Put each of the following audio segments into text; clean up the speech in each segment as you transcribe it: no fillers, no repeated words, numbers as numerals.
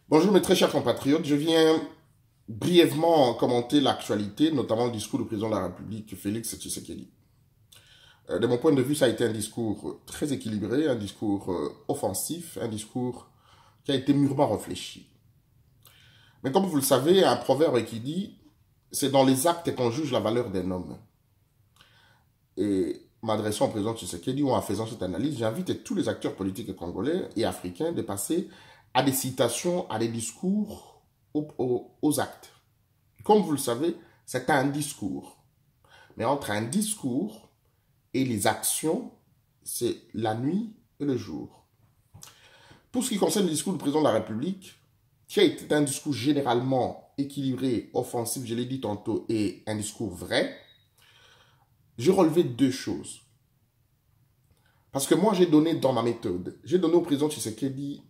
Bonjour mes très chers compatriotes, je viens brièvement commenter l'actualité, notamment le discours du président de la République, Félix Tshisekedi. De mon point de vue, ça a été un discours très équilibré, un discours offensif, un discours qui a été mûrement réfléchi. Mais comme vous le savez, il y a un proverbe qui dit « c'est dans les actes qu'on juge la valeur d'un homme ». Et m'adressant au président Tshisekedi ou en faisant cette analyse, j'invite tous les acteurs politiques congolais et africains de passer à des citations, à des discours, aux actes. Comme vous le savez, c'est un discours. Mais entre un discours et les actions, c'est la nuit et le jour. Pour ce qui concerne le discours du président de la République, qui a été un discours généralement équilibré, offensif, je l'ai dit tantôt, et un discours vrai, j'ai relevé deux choses. Parce que moi, j'ai donné dans ma méthode, j'ai donné au président Tshisekedi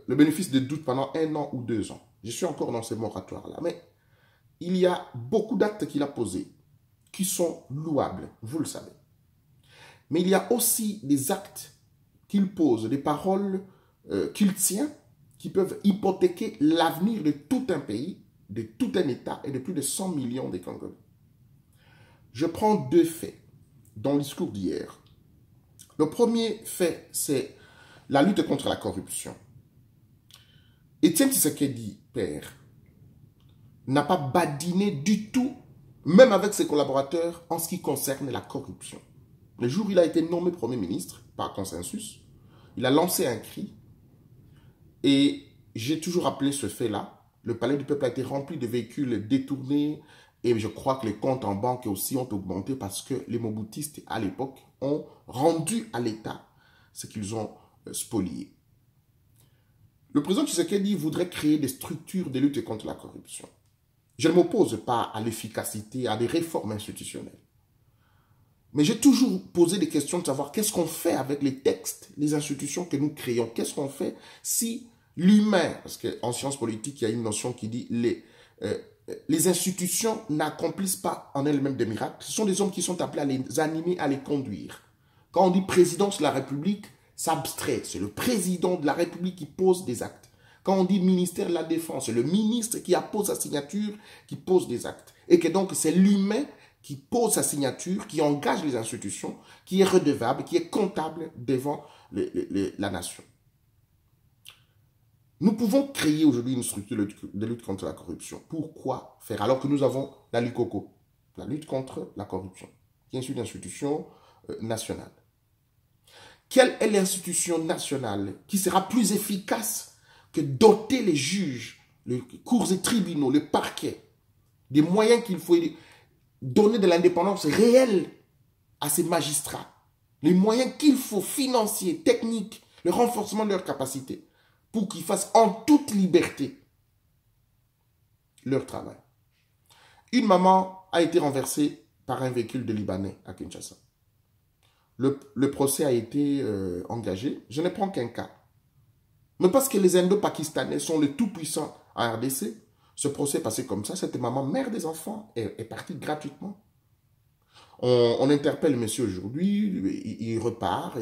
le bénéfice de doute pendant 1 an ou 2 ans. Je suis encore dans ces moratoires-là. Mais il y a beaucoup d'actes qu'il a posés qui sont louables, vous le savez. Mais il y a aussi des actes qu'il pose, des paroles qu'il tient, qui peuvent hypothéquer l'avenir de tout un pays, de tout un État et de plus de 100 millions de Congolais. Je prends deux faits dans le discours d'hier. Le premier fait, c'est la lutte contre la corruption. Etienne Tshisekedi, père, n'a pas badiné du tout, même avec ses collaborateurs, en ce qui concerne la corruption. Le jour où il a été nommé Premier ministre, par consensus, il a lancé un cri, et j'ai toujours appelé ce fait-là. Le palais du peuple a été rempli de véhicules détournés, et je crois que les comptes en banque aussi ont augmenté parce que les moboutistes, à l'époque, ont rendu à l'État ce qu'ils ont spolié. Le président Tshisekedi voudrait créer des structures de lutte contre la corruption. Je ne m'oppose pas à l'efficacité, à des réformes institutionnelles. Mais j'ai toujours posé des questions de savoir qu'est-ce qu'on fait avec les textes, les institutions que nous créons. Qu'est-ce qu'on fait si l'humain, parce qu'en sciences politiques, il y a une notion qui dit les institutions n'accomplissent pas en elles-mêmes des miracles. Ce sont des hommes qui sont appelés à les animer, à les conduire. Quand on dit présidence de la République, ça abstrait. C'est le président de la République qui pose des actes. Quand on dit ministère de la Défense, c'est le ministre qui appose sa signature, qui pose des actes. Et que donc c'est l'humain qui pose sa signature, qui engage les institutions, qui est redevable, qui est comptable devant la nation. Nous pouvons créer aujourd'hui une structure de lutte contre la corruption. Pourquoi faire? Alors que nous avons la LUCOCO, la lutte contre la corruption, qui est une institution nationale. Quelle est l'institution nationale qui sera plus efficace que doter les juges, les cours et tribunaux, les parquets, des moyens qu'il faut donner de l'indépendance réelle à ces magistrats, les moyens qu'il faut financiers, techniques, le renforcement de leurs capacités pour qu'ils fassent en toute liberté leur travail. Une maman a été renversée par un véhicule de Libanais à Kinshasa. Le procès a été engagé. Je ne prends qu'un cas. Mais parce que les Indo-Pakistanais sont les tout-puissants en RDC, ce procès est passé comme ça. Cette maman, mère des enfants, est partie gratuitement. On interpelle le monsieur aujourd'hui, il repart.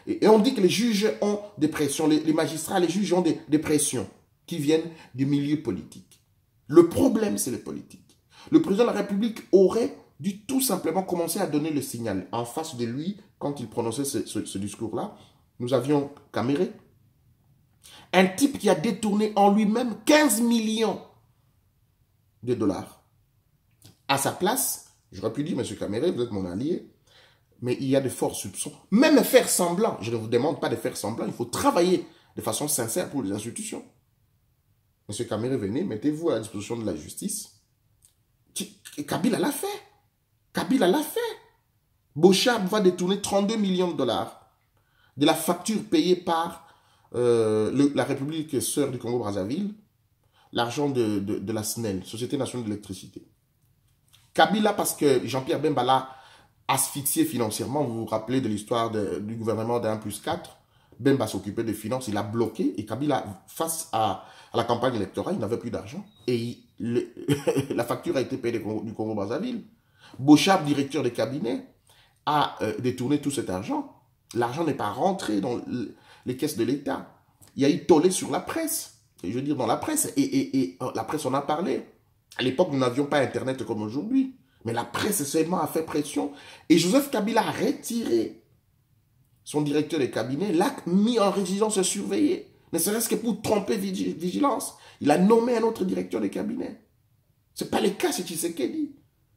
Et on dit que les juges ont des pressions. Les magistrats, les juges ont des pressions qui viennent du milieu politique. Le problème, c'est le politique. Le président de la République aurait dû tout simplement commencer à donner le signal. En face de lui, quand il prononçait ce discours-là, nous avions Caméré. Un type qui a détourné en lui-même 15 millions de dollars. À sa place, j'aurais pu dire, monsieur Caméré, vous êtes mon allié, mais il y a de forts soupçons. Même faire semblant, je ne vous demande pas de faire semblant, il faut travailler de façon sincère pour les institutions. Monsieur Caméré, venez, mettez-vous à la disposition de la justice. Kabila l'a fait. Kabila l'a fait. Bochab va détourner 32 millions de dollars de la facture payée par la République sœur du Congo-Brazzaville, l'argent de la SNEL, Société nationale de l'électricité. Kabila, parce que Jean-Pierre Bemba l'a asphyxié financièrement, vous vous rappelez de l'histoire du gouvernement de 1+4, Bemba s'occupait des finances, il a bloqué, et Kabila, face à la campagne électorale, il n'avait plus d'argent, et la facture a été payée du Congo-Brazzaville. Bochab, directeur de cabinet, a détourné tout cet argent. L'argent n'est pas rentré dans les caisses de l'État. Il y a eu tollé sur la presse. je veux dire, dans la presse. Et la presse en a parlé. À l'époque, nous n'avions pas Internet comme aujourd'hui. Mais la presse seulement a fait pression. Et Joseph Kabila a retiré son directeur de cabinet, l'a mis en résidence surveillée. Ne serait-ce que pour tromper vigilance. Il a nommé un autre directeur de cabinet. Ce n'est pas le cas chez Tshisekedi.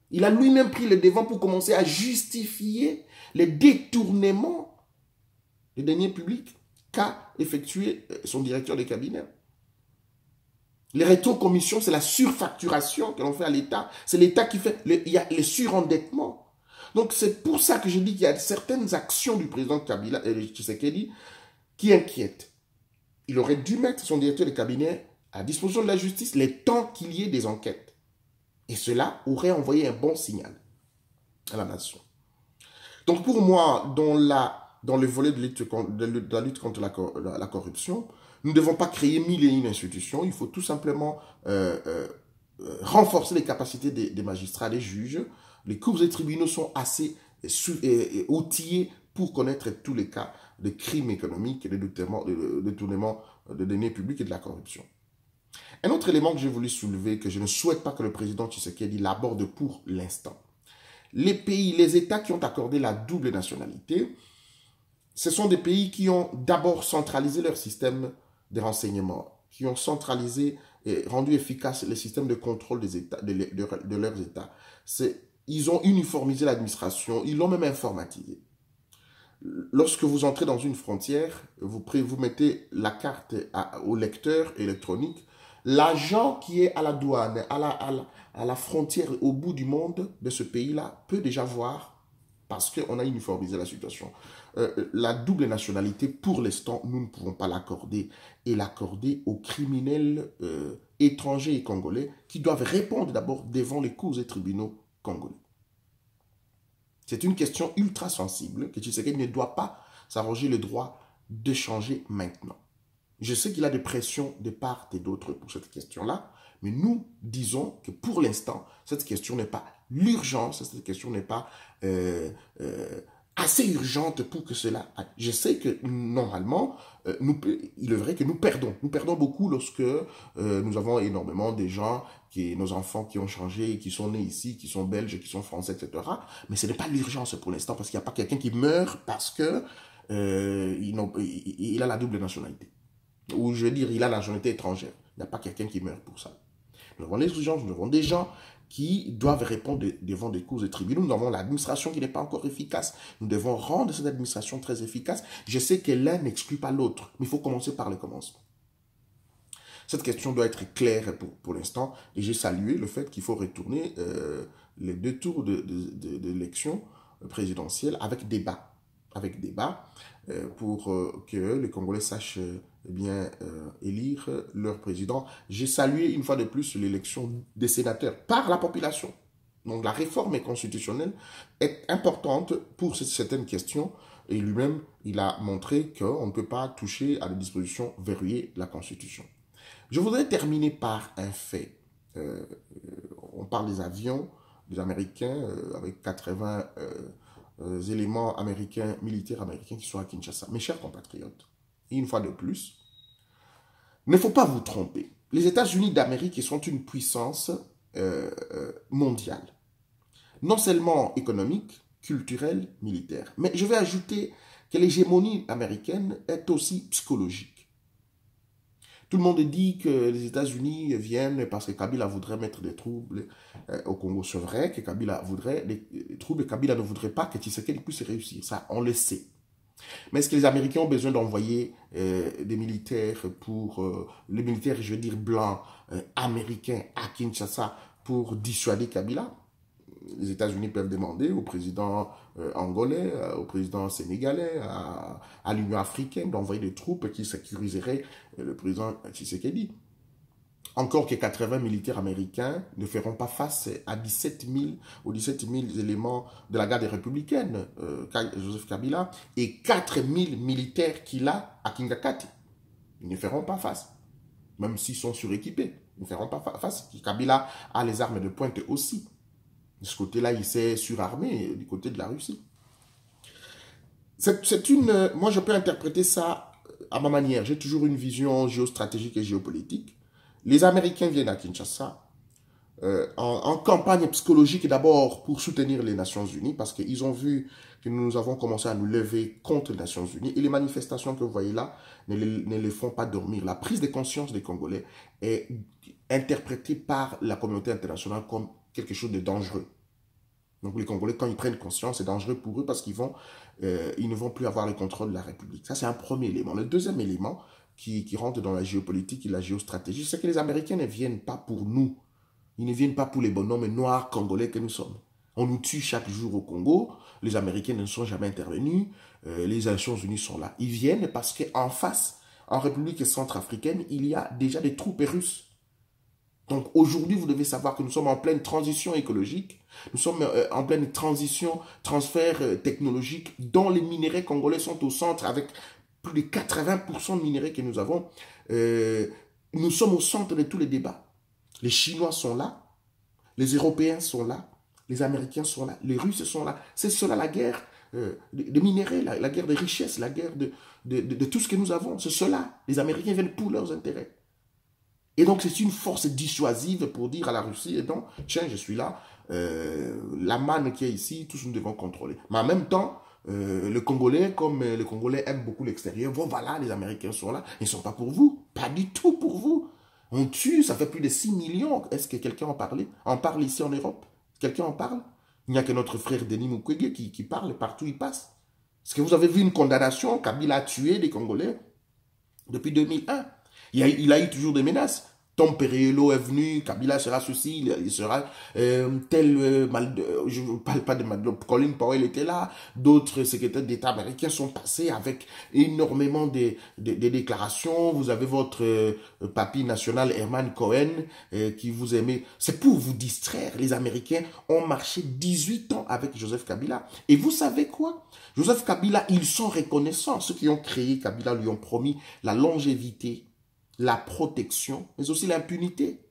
Il a lui-même pris le devant pour commencer à justifier les détournements des deniers publics qu'a effectué son directeur de cabinet. Les rétrocommissions, c'est la surfacturation que l'on fait à l'État. C'est l'État qui fait, il y a le surendettement. Donc c'est pour ça que je dis qu'il y a certaines actions du président Kabila, Tshisekedi qui inquiètent. Il aurait dû mettre son directeur de cabinet à disposition de la justice le temps qu'il y ait des enquêtes. Et cela aurait envoyé un bon signal à la nation. Donc pour moi, dans le volet de la lutte contre la corruption, nous ne devons pas créer mille et une institutions. Il faut tout simplement renforcer les capacités des magistrats, des juges. Les cours et tribunaux sont assez outillés pour connaître tous les cas de crimes économiques et de détournement de deniers publics et de la corruption. Un autre élément que j'ai voulu soulever, que je ne souhaite pas que le président Tshisekedi l'aborde pour l'instant. Les pays, les États qui ont accordé la double nationalité, ce sont des pays qui ont d'abord centralisé leur système de renseignement, qui ont centralisé et rendu efficace les systèmes de contrôle des États, de leurs États. Ils ont uniformisé l'administration, ils l'ont même informatisé. Lorsque vous entrez dans une frontière, vous mettez la carte au lecteur électronique. L'agent qui est à la douane, à la frontière, au bout du monde de ce pays-là, peut déjà voir, parce qu'on a uniformisé la situation. La double nationalité, pour l'instant, nous ne pouvons pas l'accorder, et l'accorder aux criminels étrangers et congolais qui doivent répondre d'abord devant les cours et tribunaux congolais. C'est une question ultra sensible que Tshisekedi ne doit pas s'arroger le droit de changer maintenant. Je sais qu'il a des pressions de part et d'autre pour cette question-là, mais nous disons que pour l'instant, cette question n'est pas l'urgence, cette question n'est pas assez urgente pour que cela aille. Je sais que normalement, il est vrai que nous perdons. Nous perdons beaucoup lorsque nous avons énormément de gens, nos enfants qui ont changé, qui sont nés ici, qui sont belges, qui sont français, etc. Mais ce n'est pas l'urgence pour l'instant parce qu'il n'y a pas quelqu'un qui meurt parce que il a la double nationalité. Ou je veux dire, il a la nationalité étrangère. Il n'y a pas quelqu'un qui meurt pour ça. Nous avons les urgences, nous avons des gens qui doivent répondre devant des cours et tribunaux. Nous avons l'administration qui n'est pas encore efficace. Nous devons rendre cette administration très efficace. Je sais que l'un n'exclut pas l'autre, mais il faut commencer par le commencement. Cette question doit être claire pour l'instant. Et j'ai salué le fait qu'il faut retourner les 2 tours d'élection présidentielle avec débat. Pour que les Congolais sachent bien élire leur président. J'ai salué une fois de plus l'élection des sénateurs par la population. Donc la réforme constitutionnelle est importante pour certaines questions et lui-même, il a montré qu'on ne peut pas toucher à des dispositions verrouillées de la Constitution. Je voudrais terminer par un fait. On parle des avions, des Américains avec 80 éléments américains, militaires américains qui sont à Kinshasa. Mes chers compatriotes, et une fois de plus, il ne faut pas vous tromper. Les États-Unis d'Amérique sont une puissance mondiale. Non seulement économique, culturelle, militaire. Mais je vais ajouter que l'hégémonie américaine est aussi psychologique. Tout le monde dit que les États-Unis viennent parce que Kabila voudrait mettre des troubles au Congo. C'est vrai que Kabila voudrait des troubles. Kabila ne voudrait pas que Tshisekedi puisse réussir. Ça, on le sait. Mais est-ce que les Américains ont besoin d'envoyer des militaires pour... les militaires, je veux dire, blancs, américains à Kinshasa pour dissuader Kabila? Les États-Unis peuvent demander au président angolais, au président sénégalais, à l'Union africaine d'envoyer des troupes qui sécuriseraient le président Tshisekedi. Encore que 80 militaires américains ne feront pas face à 17 000 ou 17 000 éléments de la garde républicaine, Joseph Kabila, et 4 000 militaires qu'il a à Kingakati. Ils ne feront pas face, même s'ils sont suréquipés. Ils ne feront pas face. Kabila a les armes de pointe aussi. De ce côté-là, il s'est surarmé du côté de la Russie. Moi, je peux interpréter ça à ma manière, j'ai toujours une vision géostratégique et géopolitique. Les Américains viennent à Kinshasa en campagne psychologique d'abord pour soutenir les Nations Unies parce qu'ils ont vu que nous avons commencé à nous lever contre les Nations Unies et les manifestations que vous voyez là ne les font pas dormir. La prise de conscience des Congolais est interprétée par la communauté internationale comme quelque chose de dangereux. Donc les Congolais, quand ils prennent conscience, c'est dangereux pour eux parce qu'ils ne vont plus avoir le contrôle de la République. Ça, c'est un premier élément. Le deuxième élément qui rentre dans la géopolitique et la géostratégie, c'est que les Américains ne viennent pas pour nous. Ils ne viennent pas pour les bonhommes noirs congolais que nous sommes. On nous tue chaque jour au Congo. Les Américains ne sont jamais intervenus. Les Nations Unies sont là. Ils viennent parce qu'en face, en République centrafricaine, il y a déjà des troupes russes. Donc aujourd'hui, vous devez savoir que nous sommes en pleine transition écologique. Nous sommes en pleine transition, transfert technologique dont les minéraux congolais sont au centre avec plus de 80% de minéraux que nous avons. Nous sommes au centre de tous les débats. Les Chinois sont là, les Européens sont là, les Américains sont là, les Russes sont là. C'est cela la guerre de minéraux, la guerre des richesses, la guerre de tout ce que nous avons. C'est cela. Les Américains viennent pour leurs intérêts. Et donc c'est une force dissuasive pour dire à la Russie, et donc, tiens, je suis là, la manne qui est ici, tous nous devons contrôler. Mais en même temps, le Congolais, comme les Congolais aiment beaucoup l'extérieur, bon voilà, les Américains sont là, ils ne sont pas pour vous, pas du tout pour vous. On tue, ça fait plus de 6 millions. Est-ce que quelqu'un en parle? On parle ici en Europe? Quelqu'un en parle? Il n'y a que notre frère Denis Mukwege qui parle partout où il passe. Est-ce que vous avez vu une condamnation? Kabila a tué des Congolais depuis 2001. Il a eu toujours des menaces. Tom Perello est venu, Kabila sera ceci, il sera je ne parle pas de Colin Powell était là, d'autres secrétaires d'État américains sont passés avec énormément de déclarations. Vous avez votre papy national Herman Cohen qui vous aimait. C'est pour vous distraire. Les Américains ont marché 18 ans avec Joseph Kabila. Et vous savez quoi? Joseph Kabila, ils sont reconnaissants. Ceux qui ont créé Kabila lui ont promis la longévité, la protection, mais aussi l'impunité.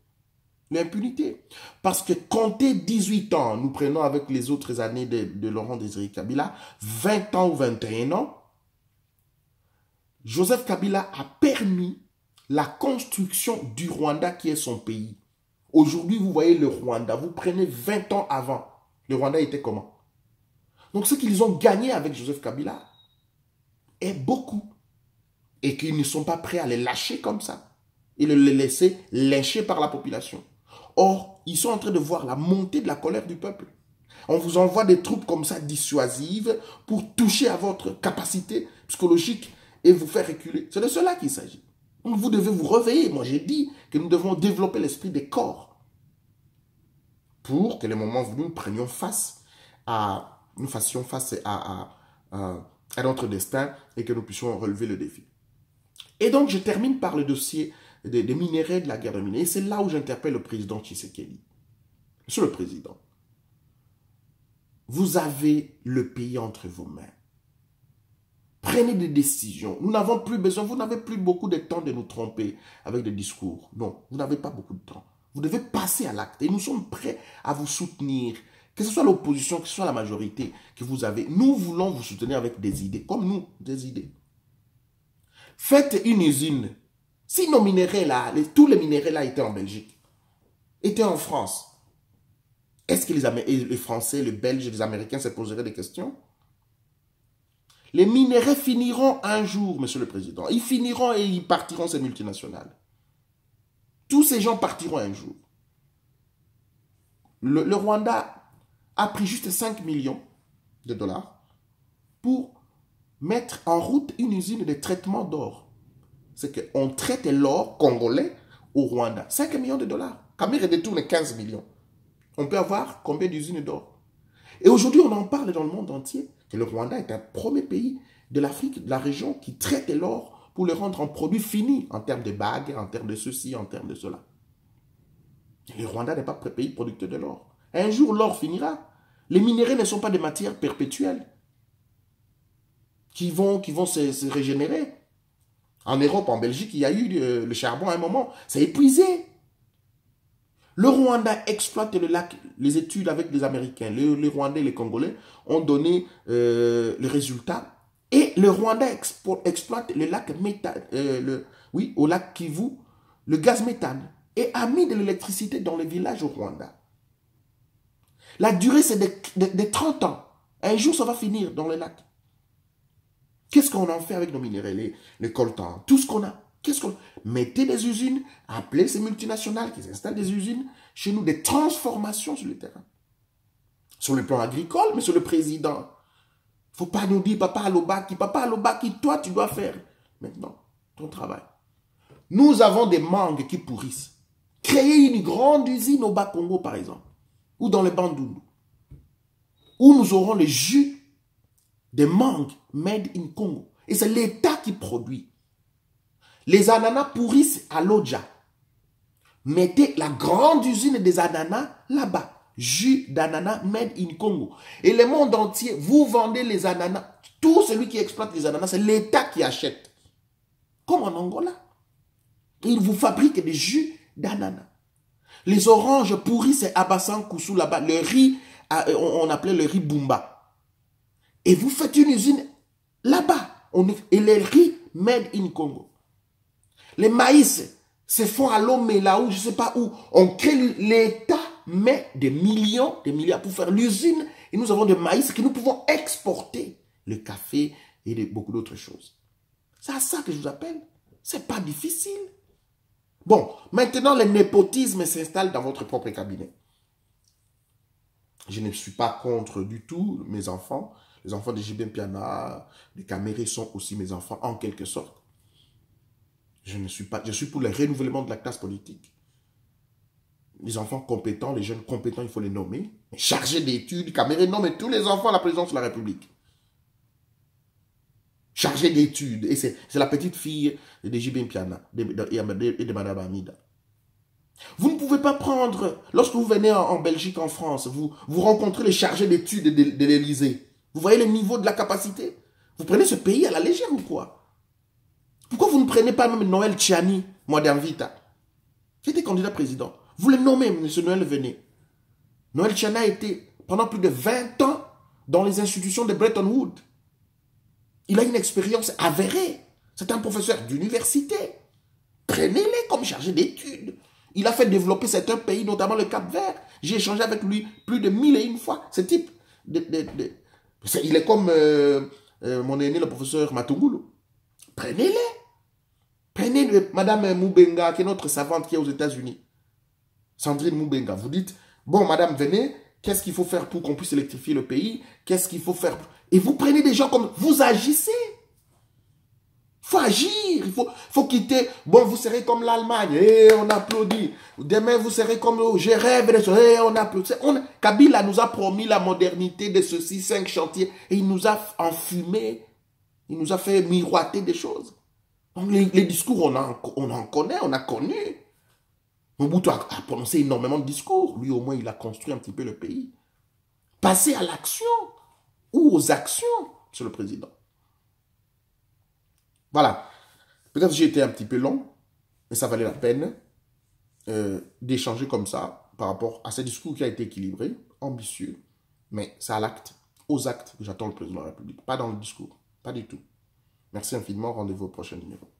L'impunité. Parce que compter 18 ans, nous prenons avec les autres années de Laurent Désiré Kabila, 20 ans ou 21 ans, Joseph Kabila a permis la construction du Rwanda qui est son pays. Aujourd'hui, vous voyez le Rwanda, vous prenez 20 ans avant, le Rwanda était comment? Donc ce qu'ils ont gagné avec Joseph Kabila est beaucoup. Et qu'ils ne sont pas prêts à les lâcher comme ça. Et les laisser lyncher par la population. Or, ils sont en train de voir la montée de la colère du peuple. On vous envoie des troupes comme ça dissuasives pour toucher à votre capacité psychologique et vous faire reculer. C'est de cela qu'il s'agit. Donc vous devez vous réveiller. Moi j'ai dit que nous devons développer l'esprit des corps. Pour que le moment venu, nous prenions face à, nous fassions face à notre destin et que nous puissions relever le défi. Et donc, je termine par le dossier des minéraux de la guerre de minéraux. Et c'est là où j'interpelle le président Tshisekedi. Monsieur le Président, vous avez le pays entre vos mains. Prenez des décisions. Nous n'avons plus besoin, vous n'avez plus beaucoup de temps de nous tromper avec des discours. Non, vous n'avez pas beaucoup de temps. Vous devez passer à l'acte. Et nous sommes prêts à vous soutenir. Que ce soit l'opposition, que ce soit la majorité que vous avez. Nous voulons vous soutenir avec des idées. Comme nous, des idées. Faites une usine. Si nos minéraux là, tous les minéraux là étaient en Belgique, étaient en France, est-ce que les Français, les Belges, les Américains se poseraient des questions? Les minéraux finiront un jour, Monsieur le Président. Ils finiront et ils partiront, ces multinationales. Tous ces gens partiront un jour. Le Rwanda a pris juste 5 millions de dollars pour mettre en route une usine de traitement d'or. C'est qu'on traite l'or congolais au Rwanda. 5 millions de dollars. Camille détourne 15 millions. On peut avoir combien d'usines d'or? Et aujourd'hui, on en parle dans le monde entier que le Rwanda est un premier pays de l'Afrique, de la région, qui traite l'or pour le rendre en produit fini, en termes de bagues, en termes de ceci, en termes de cela. Et le Rwanda n'est pas un pays producteur de l'or. Un jour, l'or finira. Les minéraux ne sont pas des matières perpétuelles qui vont se régénérer. En Europe, en Belgique, il y a eu le charbon à un moment. C'est épuisé. Le Rwanda exploite le lac. Les études avec les Américains, les Rwandais et les Congolais ont donné les résultats Et le Rwanda exploite le lac méthane, oui, au lac Kivu, le gaz méthane, et a mis de l'électricité dans les villages au Rwanda. La durée, c'est de 30 ans. Un jour, ça va finir dans le lac. Qu'est-ce qu'on en fait avec nos minéraux, les coltans, tout ce qu'on a? Qu'est-ce qu'on... Mettez des usines, appelez ces multinationales qui installent des usines chez nous, des transformations sur le terrain. Sur le plan agricole, mais sur le président. Il ne faut pas nous dire, papa Alobaki, toi, tu dois faire maintenant ton travail. Nous avons des mangues qui pourrissent. Créez une grande usine au Bas-Congo, par exemple, ou dans le Bandundu, où nous aurons le jus des mangues made in Congo. Et c'est l'État qui produit. Les ananas pourrissent à l'Oja. Mettez la grande usine des ananas là-bas. Jus d'ananas made in Congo. Et le monde entier, vous vendez les ananas. Tout celui qui exploite les ananas, c'est l'État qui achète. Comme en Angola. Ils vous fabriquent des jus d'ananas. Les oranges pourrissent, c'est Abassan Koussou là-bas. Le riz, on appelait le riz Bumba. Et vous faites une usine là-bas. Et les riz made in Congo. Les maïs se font à Lomé, là où, je ne sais pas où. On crée, l'État met des millions, des milliards pour faire l'usine. Et nous avons des maïs que nous pouvons exporter. Le café et beaucoup d'autres choses. C'est à ça que je vous appelle. C'est pas difficile. Bon, maintenant, le népotisme s'installe dans votre propre cabinet. Je ne suis pas contre du tout mes enfants. Les enfants de J.B. Mpiana, de Caméré sont aussi mes enfants en quelque sorte. Je suis pour le renouvellement de la classe politique. Les enfants compétents, les jeunes compétents, il faut les nommer. Chargés d'études, Caméré nomme tous les enfants à la présidence de la République. Chargés d'études. Et c'est la petite fille de J.B. Mpiana et de Mme Amida. Vous ne pouvez pas prendre, lorsque vous venez en Belgique, en France, vous rencontrez les chargés d'études de l'Élysée. Vous voyez le niveau de la capacité? Vous prenez ce pays à la légère ou quoi? Pourquoi vous ne prenez pas même Noël Tchiani, Modern Vita, qui était candidat président? Vous le nommez, M. Noël Venet. Noël Tchiani a été pendant plus de 20 ans dans les institutions de Bretton Woods. Il a une expérience avérée. C'est un professeur d'université. Prenez-les comme chargé d'études. Il a fait développer certains pays, notamment le Cap-Vert. J'ai échangé avec lui plus de 1001 fois. Ce type il est comme mon aîné, le professeur Matungulu. Prenez-les. Prenez Madame Moubenga, qui est notre savante qui est aux États-Unis. Sandrine Moubenga. Vous dites, bon, madame, venez, qu'est-ce qu'il faut faire pour qu'on puisse électrifier le pays? Qu'est-ce qu'il faut faire? Et vous prenez des gens comme... Vous agissez. Il faut agir. Il faut quitter. Bon, vous serez comme l'Allemagne. Et on applaudit. Demain, vous serez comme... Je rêve de ça. Et on applaudit. Kabila nous a promis la modernité de ceci, 5 chantiers. Et il nous a enfumé. Il nous a fait miroiter des choses. Donc, les discours, on en connaît, on a connu. Mobutu a prononcé énormément de discours. Lui, au moins, il a construit un petit peu le pays. Passez à l'action ou aux actions, monsieur le président. Voilà. Peut-être que j'ai été un petit peu long, mais ça valait la peine d'échanger comme ça par rapport à ce discours qui a été équilibré, ambitieux, mais c'est à l'acte, aux actes que j'attends le président de la République, pas dans le discours, pas du tout. Merci infiniment, rendez-vous au prochain numéro.